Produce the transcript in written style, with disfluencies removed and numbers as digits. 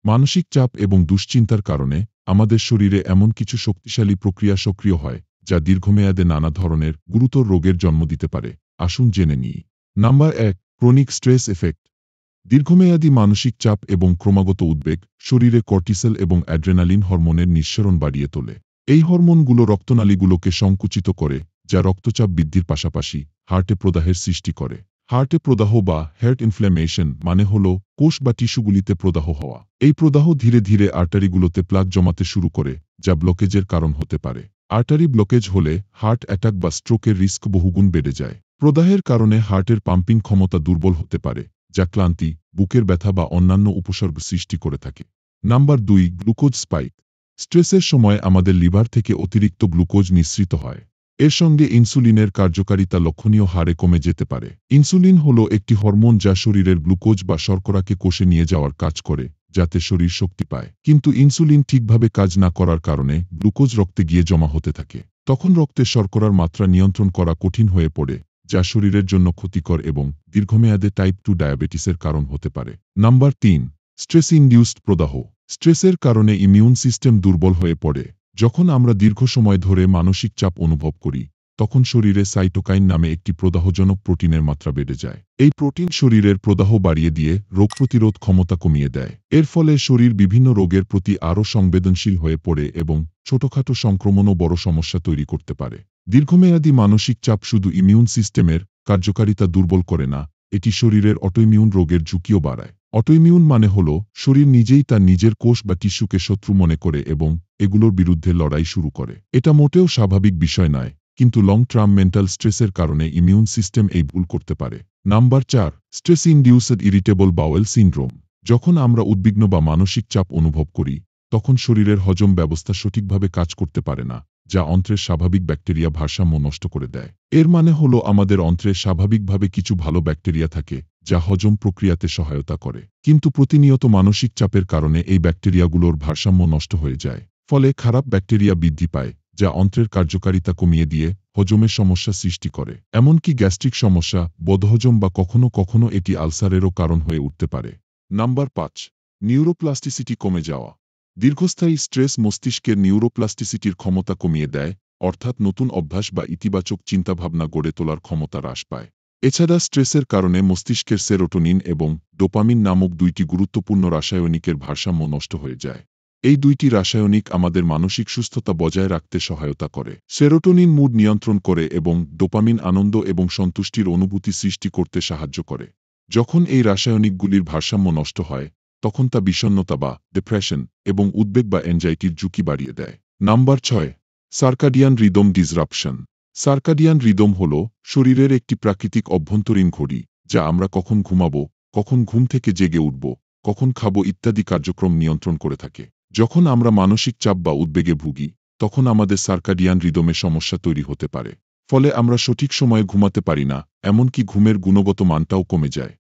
মানসিক চাপ এবং দুশ্চিন্তার কারণে আমাদের শরীরে এমন কিছু শক্তিশালী প্রক্রিয়া সক্রিয় হয় যা দীর্ঘমেয়াদে নানা ধরনের গুরুতর রোগের জন্ম দিতে পারে। আসুন জেনে নিই। Number ১, chronic stress effect. দীর্ঘমেয়াদী মানসিক চাপ এবং ক্রমাগত উদ্বেগ শরীরে কর্টিসল এবং অ্যাড্রেনালিন হরমোনের নিঃসরণ বাড়িয়ে তোলে। এই হরমোনগুলো রক্তনালীগুলোকে সংকুচিত করে, যা রক্তচাপ বৃদ্ধির পাশাপাশি হার্টে প্রদাহের সৃষ্টি করে। হার্টে প্রদাহ বা হার্ট ইনফ্ল্যামেশন মানে হল কোষ বা টিস্যুগুলিতে প্রদাহ হওয়া। এই প্রদাহ ধীরে ধীরে আর্টারিগুলোতে প্লাক জমাতে শুরু করে, যা ব্লকেজের কারণ হতে পারে। আর্টারি ব্লকেজ হলে হার্ট অ্যাটাক বা স্ট্রোকের রিস্ক বহুগুণ বেড়ে যায়। প্রদাহের কারণে হার্টের পাম্পিং ক্ষমতা দুর্বল হতে পারে, যা ক্লান্তি, বুকের ব্যথা বা অন্যান্য উপসর্গ সৃষ্টি করে থাকে। Number ২, glucose spike. স্ট্রেসের সময় আমাদের লিভার থেকে অতিরিক্ত গ্লুকোজ নিঃসৃত হয়। এর সঙ্গে ইনসুলিনের কার্যকারিতা লক্ষণীয় হারে কমে যেতে পারে। ইনসুলিন হলো একটি হরমোন যা শরীরের গ্লুকোজ বা শর্করাকে কোষে নিয়ে যাওয়ার কাজ করে, যাতে শরীর শক্তি পায়। কিন্তু ইনসুলিন ঠিকভাবে কাজ না করার কারণে গ্লুকোজ রক্তে গিয়ে জমা হতে থাকে। তখন রক্তে শর্করার মাত্রা নিয়ন্ত্রণ করা কঠিন হয়ে পড়ে, যা শরীরের জন্য ক্ষতিকর এবং দীর্ঘমেয়াদে টাইপ 2 ডায়াবেটিসের কারণ হতে পারে। নাম্বার ৩, স্ট্রেস ইনডিউসড প্রদাহ। স্ট্রেসের কারণে ইমিউন সিস্টেম দুর্বল হয়ে পড়ে। যখন আমরা দীর্ঘ সময় ধরে মানসিক চাপ অনুভব করি, তখন শরীরে সাইটোকাইন নামে একটি প্রদাহজনক প্রোটিনের মাত্রা বেড়ে যায়। এই প্রোটিন শরীরের প্রদাহ বাড়িয়ে দিয়ে রোগ প্রতিরোধ ক্ষমতা কমিয়ে দেয়। এর ফলে শরীর বিভিন্ন রোগের প্রতি আরও সংবেদনশীল হয়ে পড়ে এবং ছোটখাটো সংক্রমণও বড় সমস্যা তৈরি করতে পারে। দীর্ঘমেয়াদী মানসিক চাপ শুধু ইমিউন সিস্টেমের কার্যকারিতা দুর্বল করে না, এটি শরীরের অটোইমিউন রোগের ঝুঁকিও বাড়ায়। অটোইমিউন মানে হল শরীর নিজেই তার নিজের কোষ বা টিস্যুকে শত্রু মনে করে এবং এগুলোর বিরুদ্ধে লড়াই শুরু করে। এটা মোটেও স্বাভাবিক বিষয় নয়, কিন্তু লং টার্ম মেন্টাল স্ট্রেসের কারণে ইমিউন সিস্টেম এই ভুল করতে পারে। Number ৪, stress induced irritable bowel syndrome. যখন আমরা উদ্বিগ্ন বা মানসিক চাপ অনুভব করি, তখন শরীরের হজম ব্যবস্থা সঠিকভাবে কাজ করতে পারে না, যা অন্ত্রের স্বাভাবিক ব্যাকটেরিয়া ভারসাম্য নষ্ট করে দেয়। এর মানে হলো আমাদের অন্ত্রে স্বাভাবিকভাবে কিছু ভালো ব্যাকটেরিয়া থাকে, যা হজম প্রক্রিয়াতে সহায়তা করে। কিন্তু প্রতিনিয়ত মানসিক চাপের কারণে এই ব্যাকটেরিয়াগুলোর ভারসাম্য নষ্ট হয়ে যায়। ফলে খারাপ ব্যাকটেরিয়া বৃদ্ধি পায়, যা অন্ত্রের কার্যকারিতা কমিয়ে দিয়ে হজমের সমস্যা সৃষ্টি করে। এমনকি গ্যাস্ট্রিক সমস্যা, বদহজম বা কখনো কখনো এটি আলসারেরও কারণ হয়ে উঠতে পারে। নাম্বার ৫, নিউরোপ্লাস্টিসিটি কমে যাওয়া। দীর্ঘস্থায়ী স্ট্রেস মস্তিষ্কের নিউরোপ্লাস্টিসিটির ক্ষমতা কমিয়ে দেয়, অর্থাৎ নতুন অভ্যাস বা ইতিবাচক চিন্তাভাবনা গড়ে তোলার ক্ষমতা হ্রাস পায়। এছাড়া স্ট্রেসের কারণে মস্তিষ্কের সেরোটোনিন এবং ডোপামিন নামক দুইটি গুরুত্বপূর্ণ রাসায়নিকের ভারসাম্য নষ্ট হয়ে যায়। এই দুইটি রাসায়নিক আমাদের মানসিক সুস্থতা বজায় রাখতে সহায়তা করে। সেরোটোনিন মুড নিয়ন্ত্রণ করে এবং ডোপামিন আনন্দ এবং সন্তুষ্টির অনুভূতি সৃষ্টি করতে সাহায্য করে। যখন এই রাসায়নিকগুলির ভারসাম্য নষ্ট হয়, তখন তা বিষণ্ণতা বা ডিপ্রেশন এবং উদ্বেগ বা অ্যাংজাইটির ঝুঁকি বাড়িয়ে দেয়। Number ৬, circadian rhythm disruption. Circadian rhythm হল শরীরের একটি প্রাকৃতিক অভ্যন্তরীণ ঘড়ি, যা আমরা কখন ঘুমাবো, কখন ঘুম থেকে জেগে উঠব, কখন খাবো ইত্যাদি কার্যক্রম নিয়ন্ত্রণ করে থাকে। যখন আমরা মানসিক চাপ বা উদ্বেগে ভুগি, তখন আমাদের সার্কাডিয়ান রিদমে সমস্যা তৈরি হতে পারে। ফলে আমরা সঠিক সময়ে ঘুমাতে পারি না, এমনকি ঘুমের গুণগত মানটাও কমে যায়।